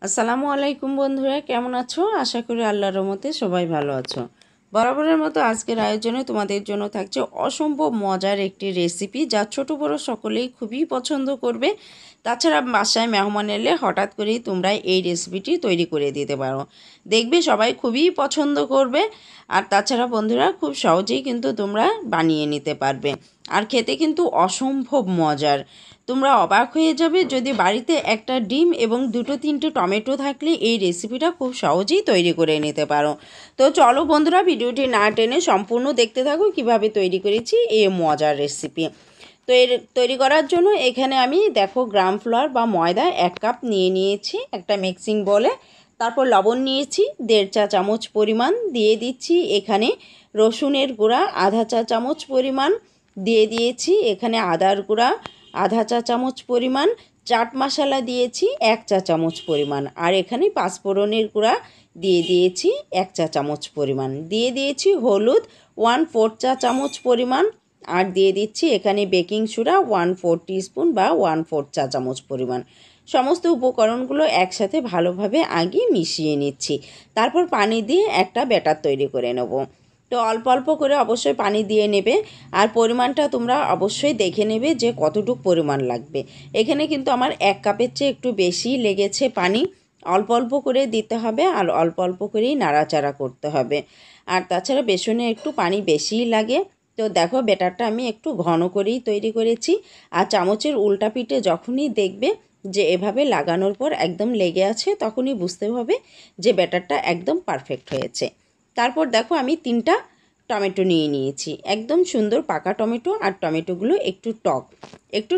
আসসালামু আলাইকুম বন্ধুরা, কেমন আছো? আশা করি আল্লাহর রহমতে সবাই ভালো আছো। বরাবরের মতো আজকের আয়োজনে তোমাদের জন্য থাকছে অসম্ভব মজার একটি রেসিপি, যা ছোট বড় সকলেই খুবই পছন্দ করবে। তাছাড়া বাসায় মেহমান এলে হঠাৎ করেই তোমরা এই রেসিপিটি তৈরি করে দিতে পারো, দেখবে সবাই খুবই পছন্দ করবে। আর তাছাড়া বন্ধুরা খুব সহজেই কিন্তু তোমরা বানিয়ে নিতে পারবে, আর খেতে কিন্তু অসম্ভব মজার। তোমরা অবাক হয়ে যাবে, যদি বাড়িতে একটা ডিম এবং 2-3টে টমেটো থাকলে এই রেসিপিটা খুব সহজেই তৈরি করে নিতে পারো। তো চলো বন্ধুরা, ভিডিওটি না টেনে সম্পূর্ণ দেখতে থাকো কিভাবে তৈরি করেছি এই মজার রেসিপি। তো এর তৈরি করার জন্য এখানে আমি দেখো গ্রাম ফ্লোর বা ময়দা 1 কাপ নিয়ে নিয়েছি একটা মিক্সিং বলে। তারপর লবণ নিয়েছি 1.5 চা চামচ পরিমাণ, দিয়ে দিচ্ছি এখানে রসুনের গুঁড়া আধা চা চামচ পরিমাণ, দিয়ে দিয়েছি এখানে আদার গুঁড়া আধা চা চামচ পরিমাণ, চাট মশলা দিয়েছি 1 চা চামচ পরিমাণ, আর এখানে পাঁচফোড়নের গুঁড়া দিয়ে দিয়েছি 1 চা চামচ পরিমাণ, দিয়ে দিয়েছি হলুদ 1/4 চা চামচ পরিমাণ, আর দিয়ে দিচ্ছি এখানে বেকিং সোডা 1/4 টিস্পুন বা 1/4 চা চামচ পরিমাণ। সমস্ত উপকরণগুলো একসাথে ভালোভাবে আগে মিশিয়ে নিচ্ছি। তারপর পানি দিয়ে একটা ব্যাটার তৈরি করে নেব। তো অল্প অল্প করে অবশ্যই পানি দিয়ে নেবে, আর পরিমাণটা তোমরা অবশ্যই দেখে নেবে যে কতটুকু পরিমাণ লাগবে। এখানে কিন্তু আমার 1 কাপের চেয়ে একটু বেশি লেগেছে পানি। অল্প অল্প করে দিতে হবে, আর অল্প অল্প করেই নাড়াচাড়া করতে হবে। আর তাছাড়া বেসনে একটু পানি বেশিই লাগে। তো দেখো ব্যাটারটা আমি একটু ঘন করেই তৈরি করেছি। আর চামচের উল্টা পিঠে যখনই দেখবে যে এভাবে লাগানোর পর একদম লেগে আছে, তখনই বুঝতে হবে যে ব্যাটারটা একদম পারফেক্ট হয়েছে। তারপর দেখো আমি 3টা টমেটো নিয়ে নিয়েছি, একদম সুন্দর পাকা টমেটো, আর টমেটোগুলো একটু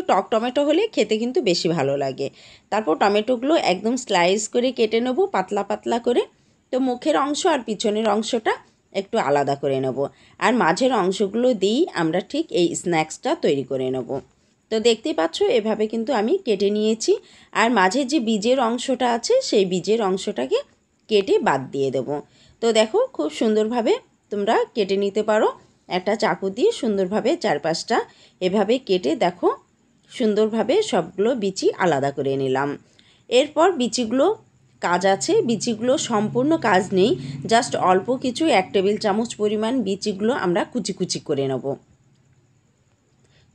টক টমেটো হলে খেতে কিন্তু বেশি ভালো লাগে। তারপর টমেটোগুলো একদম স্লাইস করে কেটে নেব পাতলা পাতলা করে। তো মুখের অংশ আর পিছনের অংশটা একটু আলাদা করে নেব, আর মাঝের অংশগুলো দিয়েই আমরা ঠিক এই স্ন্যাক্সটা তৈরি করে নেব। তো দেখতেই পাচ্ছ এভাবে কিন্তু আমি কেটে নিয়েছি, আর মাঝে যে বীজের অংশটা আছে সেই বীজের অংশটাকে কেটে বাদ দিয়ে দেব। তো দেখো খুব সুন্দরভাবে তোমরা কেটে নিতে পারো, একটা চাকু দিয়ে সুন্দরভাবে 4-5টা এভাবে কেটে দেখো সুন্দরভাবে সবগুলো বিচি আলাদা করে নিলাম। এরপর বিচিগুলো কাজ আছে, বিচিগুলো সম্পূর্ণ কাজ নেই, জাস্ট অল্প কিছু 1 টেবিল চামচ পরিমাণ বিচিগুলো আমরা কুচি কুচি করে নেব।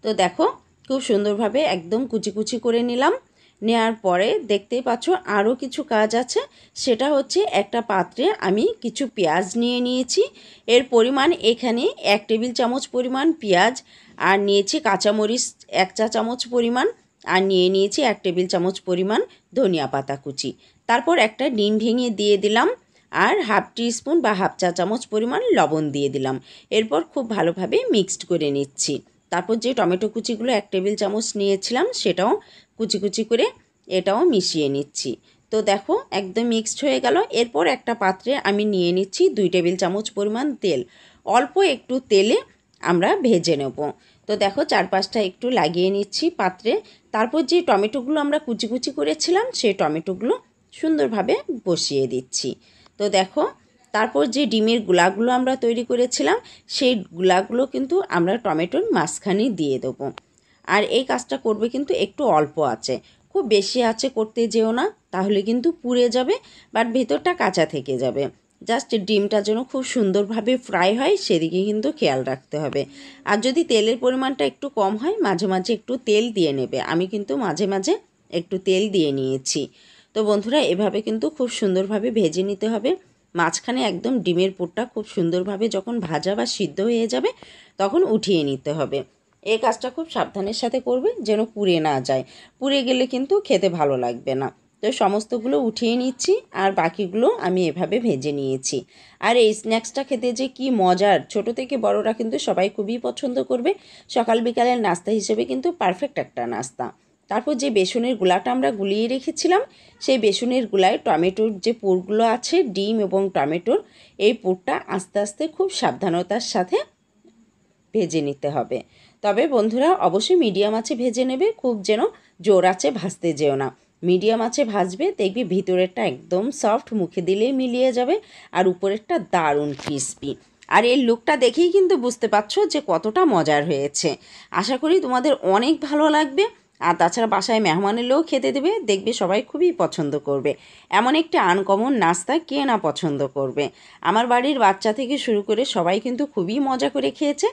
তো দেখো খুব সুন্দরভাবে একদম কুচি কুচি করে নিলাম। নেওয়ার পরে দেখতেই পাচ্ছ আরও কিছু কাজ আছে, সেটা হচ্ছে একটা পাত্রে আমি কিছু পেঁয়াজ নিয়ে নিয়েছি। এর পরিমাণ এখানে 1 টেবিল চামচ পরিমাণ পেঁয়াজ, আর নিয়েছি কাঁচামরিচ 1 চা চামচ পরিমাণ, আর নিয়ে নিয়েছি 1 টেবিল চামচ পরিমাণ ধনিয়া পাতা কুচি। তারপর একটা ডিম ভেঙে দিয়ে দিলাম, আর হাফ টিস্পুন বা হাফ চা চামচ পরিমাণ লবণ দিয়ে দিলাম। এরপর খুব ভালোভাবে মিক্সড করে নিচ্ছি। তারপর যে টমেটো কুচিগুলো 1 টেবিল চামচ নিয়েছিলাম সেটাও কুচি কুচি করে এটাও মিশিয়ে নিচ্ছি। তো দেখো একদম মিক্সড হয়ে গেল। এরপর একটা পাত্রে আমি নিয়ে নিচ্ছি 2 টেবিল চামচ পরিমাণ তেল। অল্প একটু তেলে আমরা ভেজে নেব। তো দেখো 4-5টা একটু লাগিয়ে নিচ্ছি পাত্রে। তারপর যে টমেটোগুলো আমরা কুচি কুচি করেছিলাম সেই টমেটোগুলো সুন্দরভাবে বসিয়ে দিচ্ছি। তো দেখো তারপর যে ডিমের গুলাগুলো আমরা তৈরি করেছিলাম সেই গুলাগুলো কিন্তু আমরা টমেটোর মাঝখানে দিয়ে দেবো। আর এই কাজটা করবে কিন্তু একটু অল্প আছে, খুব বেশি আছে করতে যেও না, তাহলে কিন্তু পুড়ে যাবে, বাট ভেতরটা কাঁচা থেকে যাবে। জাস্ট ডিমটা যেন খুব সুন্দরভাবে ফ্রাই হয় সেদিকে কিন্তু খেয়াল রাখতে হবে। আর যদি তেলের পরিমাণটা একটু কম হয় মাঝে মাঝে একটু তেল দিয়ে নেবে। আমি কিন্তু মাঝে মাঝে একটু তেল দিয়ে নিয়েছি। তো বন্ধুরা এভাবে কিন্তু খুব সুন্দরভাবে ভেজে নিতে হবে। মাঝখানে একদম ডিমের পুরটা খুব সুন্দরভাবে যখন ভাজা বা সিদ্ধ হয়ে যাবে তখন উঠিয়ে নিতে হবে। এই কাজটা খুব সাবধানের সাথে করবে যেন পুড়ে না যায়, পুড়ে গেলে কিন্তু খেতে ভালো লাগবে না। তো সমস্তগুলো উঠিয়ে নিচ্ছি, আর বাকিগুলো আমি এভাবে ভেজে নিয়েছি। আর এই স্ন্যাক্সটা খেতে যে কি মজার, ছোট থেকে বড়রা কিন্তু সবাই খুবই পছন্দ করবে। সকাল বিকালের নাস্তা হিসেবে কিন্তু পারফেক্ট একটা নাস্তা। তারপর যে বেসনের গুলাটা আমরা গুলিয়ে রেখেছিলাম সেই বেসনের গুলায় টমেটোর যে পুরগুলো আছে, ডিম এবং টমেটোর এই পুরটা আস্তে আস্তে খুব সাবধানতার সাথে ভেজে নিতে হবে। তবে বন্ধুরা অবশ্যই মিডিয়াম আঁচে ভেজে নেবে, খুব যেন জোর আঁচে ভাজতে যেও না। মিডিয়াম আঁচে ভাজবে, দেখবি ভিতরেরটা একদম সফট, মুখে দিলেই মিলিয়ে যাবে, আর উপরেরটা দারুণ ক্রিস্পি। আর এর লুকটা দেখেই কিন্তু বুঝতে পারছো যে কতটা মজার হয়েছে। আশা করি তোমাদের অনেক ভালো লাগবে। আর তাছাড়া বাসায় মেহমান এলেও খেতে দেবে, দেখবে সবাই খুবই পছন্দ করবে। এমন একটি আনকমন নাস্তা কে না পছন্দ করবে। আমার বাড়ির বাচ্চা থেকে শুরু করে সবাই কিন্তু খুবই মজা করে খেয়েছে।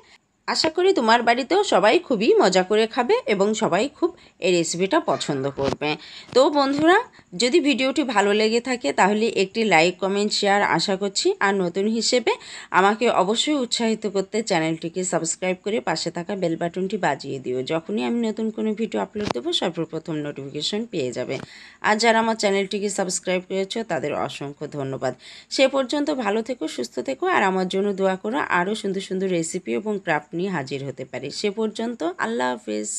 আশা করি তোমার বাড়িতেও সবাই খুবই মজা করে খাবে এবং সবাই খুব এই রেসিপিটা পছন্দ করবে। তো বন্ধুরা, যদি ভিডিওটি ভালো লেগে থাকে তাহলে একটি লাইক, কমেন্ট, শেয়ার আশা করছি। আর নতুন হিসেবে আমাকে অবশ্যই উৎসাহিত করতে চ্যানেলটিকে সাবস্ক্রাইব করে পাশে থাকা বেল বাটনটি বাজিয়ে দিও। যখনই আমি নতুন কোনো ভিডিও আপলোড দেবো সর্বপ্রথম নোটিফিকেশন পেয়ে যাবে। আর যারা আমার চ্যানেলটিকে সাবস্ক্রাইব করেছো তাদের অসংখ্য ধন্যবাদ। সে পর্যন্ত ভালো থেকো, সুস্থ থেকো আর আমার জন্য দোয়া করো আরও সুন্দর সুন্দর রেসিপি এবং ক্রাফট নিয়ে হাজির হতে পারি। সে পর্যন্ত আল্লাহ হাফেজ।